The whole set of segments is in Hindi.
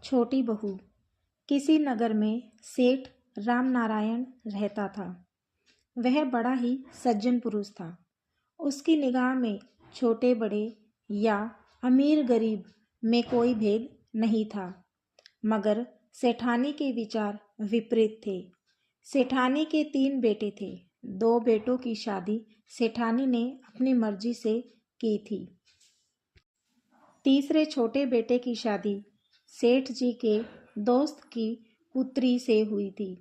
छोटी बहू। किसी नगर में सेठ राम नारायण रहता था। वह बड़ा ही सज्जन पुरुष था। उसकी निगाह में छोटे बड़े या अमीर गरीब में कोई भेद नहीं था। मगर सेठानी के विचार विपरीत थे। सेठानी के 3 बेटे थे। 2 बेटों की शादी सेठानी ने अपनी मर्जी से की थी। तीसरे छोटे बेटे की शादी सेठ जी के दोस्त की पुत्री से हुई थी।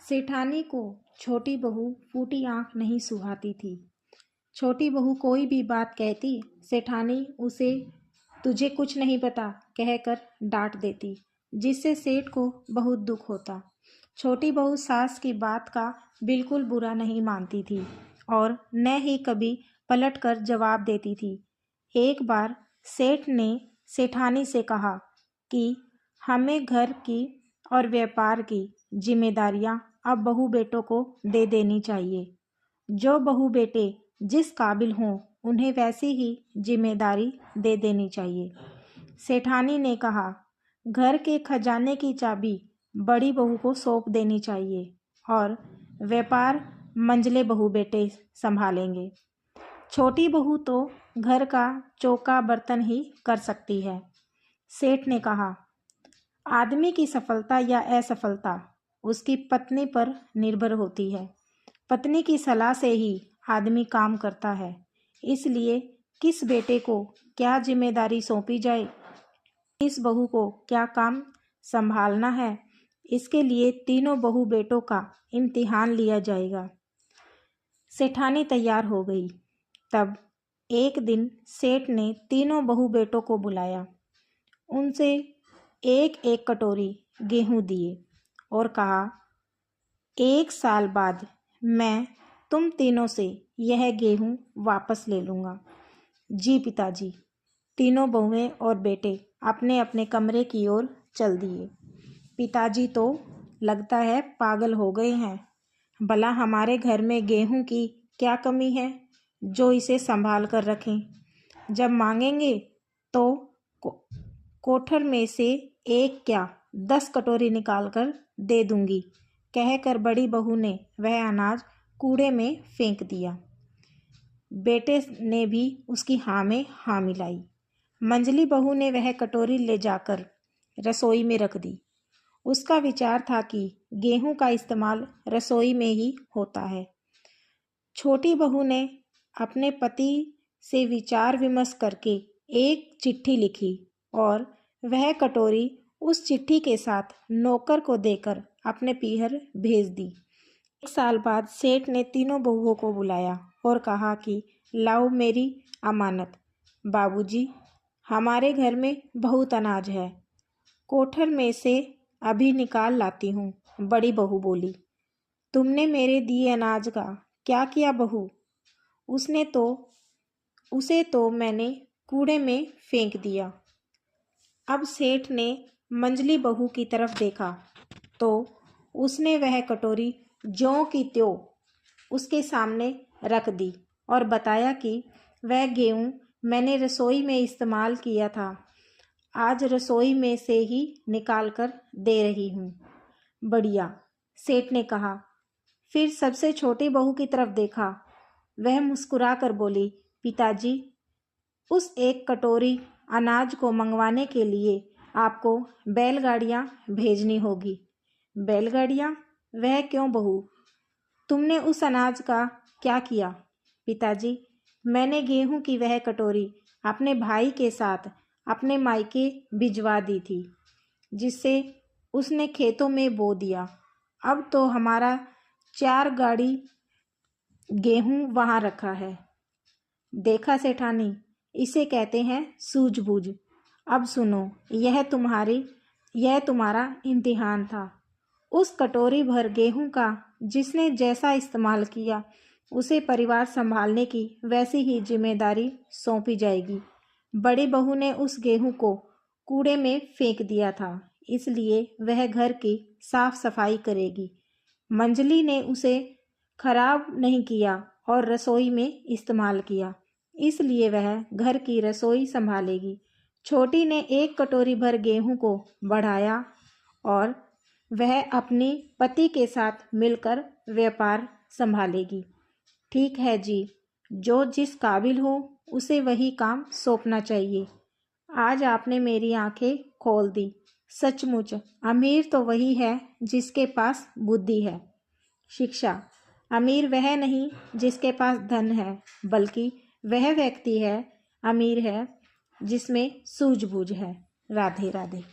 सेठानी को छोटी बहू फूटी आंख नहीं सुहाती थी। छोटी बहू कोई भी बात कहती, सेठानी उसे तुझे कुछ नहीं पता कहकर डांट देती, जिससे सेठ को बहुत दुख होता। छोटी बहू सास की बात का बिल्कुल बुरा नहीं मानती थी और न ही कभी पलटकर जवाब देती थी। एक बार सेठ ने सेठानी से कहा कि हमें घर की और व्यापार की जिम्मेदारियां अब बहू बेटों को दे देनी चाहिए। जो बहू बेटे जिस काबिल हों उन्हें वैसी ही जिम्मेदारी दे देनी चाहिए। सेठानी ने कहा, घर के खजाने की चाबी बड़ी बहू को सौंप देनी चाहिए और व्यापार मंझले बहू बेटे संभालेंगे। छोटी बहू तो घर का चौका बर्तन ही कर सकती है। सेठ ने कहा, आदमी की सफलता या असफलता उसकी पत्नी पर निर्भर होती है। पत्नी की सलाह से ही आदमी काम करता है। इसलिए किस बेटे को क्या जिम्मेदारी सौंपी जाए, किस बहू को क्या काम संभालना है, इसके लिए तीनों बहू बेटों का इम्तिहान लिया जाएगा। सेठानी तैयार हो गई। तब एक दिन सेठ ने तीनों बहू बेटों को बुलाया। उनसे एक एक कटोरी गेहूं दिए और कहा, 1 साल बाद मैं तुम तीनों से यह गेहूं वापस ले लूँगा। जी पिताजी। तीनों बहुएं और बेटे अपने अपने कमरे की ओर चल दिए। पिताजी तो लगता है पागल हो गए हैं। भला हमारे घर में गेहूं की क्या कमी है जो इसे संभाल कर रखें। जब मांगेंगे तो कोठर में से एक क्या 10 कटोरी निकाल कर दे दूंगी, कहकर बड़ी बहू ने वह अनाज कूड़े में फेंक दिया। बेटे ने भी उसकी हाँ में हाँ मिलाई। मंझली बहू ने वह कटोरी ले जाकर रसोई में रख दी। उसका विचार था कि गेहूं का इस्तेमाल रसोई में ही होता है। छोटी बहू ने अपने पति से विचार विमर्श करके एक चिट्ठी लिखी और वह कटोरी उस चिट्ठी के साथ नौकर को देकर अपने पीहर भेज दी। 1 साल बाद सेठ ने तीनों बहुओं को बुलाया और कहा कि लाओ मेरी अमानत। बाबूजी, हमारे घर में बहुत अनाज है, कोठर में से अभी निकाल लाती हूँ। बड़ी बहू बोली, तुमने मेरे दिए अनाज का क्या किया बहू? उसे तो मैंने कूड़े में फेंक दिया। अब सेठ ने मंझली बहू की तरफ देखा तो उसने वह कटोरी ज्यों की त्यों उसके सामने रख दी और बताया कि वह गेहूं मैंने रसोई में इस्तेमाल किया था, आज रसोई में से ही निकाल कर दे रही हूँ। बढ़िया, सेठ ने कहा। फिर सबसे छोटी बहू की तरफ देखा। वह मुस्कुरा कर बोली, पिताजी, उस एक कटोरी अनाज को मंगवाने के लिए आपको बैलगाड़ियाँ भेजनी होगी। बैलगाड़ियाँ? वह क्यों बहू? तुमने उस अनाज का क्या किया? पिताजी, मैंने गेहूं की वह कटोरी अपने भाई के साथ अपने मायके भिजवा दी थी, जिससे उसने खेतों में बो दिया। अब तो हमारा 4 गाड़ी गेहूं वहाँ रखा है। देखा सेठानी, इसे कहते हैं सूझबूझ। अब सुनो, यह तुम्हारा इम्तिहान था। उस कटोरी भर गेहूं का जिसने जैसा इस्तेमाल किया उसे परिवार संभालने की वैसी ही जिम्मेदारी सौंपी जाएगी। बड़ी बहू ने उस गेहूं को कूड़े में फेंक दिया था, इसलिए वह घर की साफ सफाई करेगी। मंझली ने उसे खराब नहीं किया और रसोई में इस्तेमाल किया, इसलिए वह घर की रसोई संभालेगी। छोटी ने 1 कटोरी भर गेहूं को बढ़ाया और वह अपने पति के साथ मिलकर व्यापार संभालेगी। ठीक है जी, जो जिस काबिल हो उसे वही काम सौंपना चाहिए। आज आपने मेरी आंखें खोल दी। सचमुच अमीर तो वही है जिसके पास बुद्धि है। शिक्षा, अमीर वह नहीं जिसके पास धन है, बल्कि वह व्यक्ति है अमीर है जिसमें सूझबूझ है। राधे राधे।